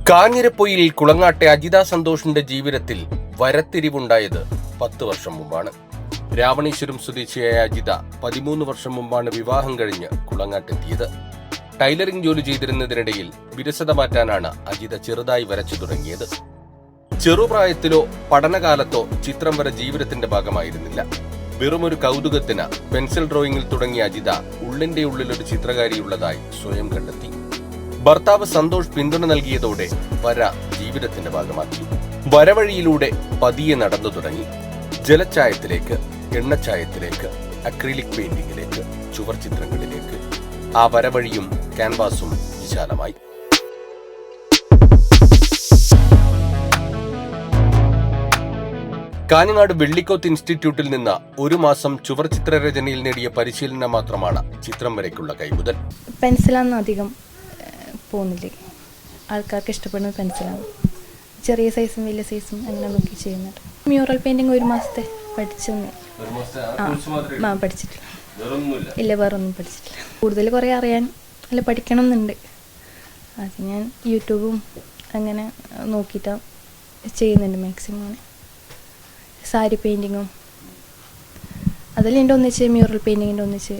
കാഞ്ഞിരപ്പൊയിൽ കുളങ്ങാട്ടെ അജിത സന്തോഷിന്റെ ജീവിതത്തിൽ വരത്തിരിവുണ്ടായത് 10 വർഷം മുമ്പാണ്. രാവണീശ്വരം സ്വദേശിയായ അജിത 13 വർഷം മുമ്പാണ് വിവാഹം കഴിഞ്ഞ് കുളങ്ങാട്ടെത്തിയത്. ടൈലറിംഗ് ജോലി ചെയ്തിരുന്നതിനിടയിൽ വിരസത മാറ്റാനാണ് അജിത ചെറുതായി വരച്ചു തുടങ്ങിയത്. ചെറുപ്രായത്തിലോ പഠനകാലത്തോ ചിത്രം വര ജീവിതത്തിന്റെ ഭാഗമായിരുന്നില്ല. വെറുമൊരു കൗതുകത്തിന് പെൻസിൽ ഡ്രോയിങ്ങിൽ തുടങ്ങിയ അജിത ഉള്ളിന്റെ ഉള്ളിലൊരു ചിത്രകാരിയുള്ളതായി സ്വയം കണ്ടെത്തി. ഭർത്താവ് സന്തോഷ് പിന്തുണ നൽകിയതോടെ വര ജീവിതത്തിന്റെ ഭാഗമാക്കി. വരവഴിയിലൂടെ പതിയെ നടന്നു തുടങ്ങി. ജലച്ചായത്തിലേക്ക്, എണ്ണച്ചായത്തിലേക്ക്, അക്രിലിക് പെയിന്റിംഗിലേക്ക്, ചുവർ ചിത്രങ്ങളിലേക്ക്. ആ വരവഴിയും ക്യാൻവാസും വിശാലമായി. കാഞ്ഞങ്ങാട് വെള്ളിക്കോത്ത് ഇൻസ്റ്റിറ്റ്യൂട്ടിൽ നിന്ന് 1 മാസം ചുവർ ചിത്രരചനയിൽ നേടിയ പരിശീലനം മാത്രമാണ് ചിത്രം വരയ്ക്കുള്ള കൈമുതൽ. പെൻസിലാണ് അധികം പോകുന്നില്ലേ, ആൾക്കാർക്ക് ഇഷ്ടപ്പെടുന്ന പെൻസിലാണ്. ചെറിയ സൈസും വലിയ സൈസും അങ്ങനെ നോക്കി ചെയ്യുന്നുണ്ട്. മ്യൂറൽ പെയിന്റിങ് 1 മാസത്തെ പഠിച്ചു. പഠിച്ചിട്ടില്ല. ഇല്ല, വേറൊന്നും പഠിച്ചിട്ടില്ല. കൂടുതൽ കുറേ അറിയാൻ അല്ല പഠിക്കണം എന്നുണ്ട്. അത് ഞാൻ യൂട്യൂബും അങ്ങനെ നോക്കിയിട്ടാണ് ചെയ്യുന്നുണ്ട് മാക്സിമം. സാരി പെയിൻറ്റിങ്ങും അതെല്ലാം എൻ്റെ ഒന്നിച്ച് മ്യൂറൽ പെയിൻറ്റിങ്ങിൻ്റെ ഒന്നിച്ച്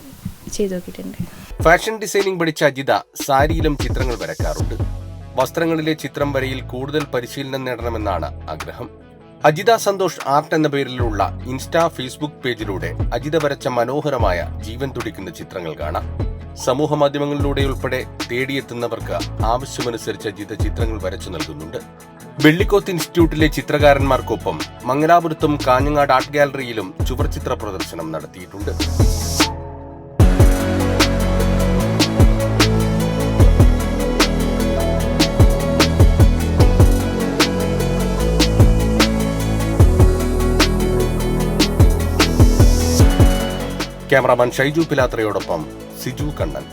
ചെയ്തു നോക്കിയിട്ടുണ്ട്. ഫാഷൻ ഡിസൈനിംഗ് പഠിച്ച അജിത സാരിയിലും ചിത്രങ്ങൾ വരയ്ക്കാറുണ്ട്. വസ്ത്രങ്ങളിലെ ചിത്രം വരയിൽ കൂടുതൽ പരിശീലനം നേടണമെന്നാണ് ആഗ്രഹം. അജിത സന്തോഷ് ആർട്ട് എന്ന പേരിലുള്ള ഇൻസ്റ്റാ, ഫേസ്ബുക്ക് പേജിലൂടെ അജിത വരച്ച മനോഹരമായ ജീവൻ തുടിക്കുന്ന ചിത്രങ്ങൾ കാണാം. സമൂഹ മാധ്യമങ്ങളിലൂടെ ഉൾപ്പെടെ തേടിയെത്തുന്നവർക്ക് ആവശ്യമനുസരിച്ച് അജിത ചിത്രങ്ങൾ വരച്ചു നൽകുന്നുണ്ട്. വെള്ളിക്കോത്ത് ഇൻസ്റ്റിറ്റ്യൂട്ടിലെ ചിത്രകാരന്മാർക്കൊപ്പം മംഗലാപുരത്തും കാഞ്ഞങ്ങാട് ആർട്ട് ഗാലറിയിലും ചുവർചിത്ര പ്രദർശനം നടത്തിയിട്ടുണ്ട്. ക്യാമറാമാൻ ഷൈജു പിലാത്രയോടൊപ്പം സിജു കണ്ണൻ.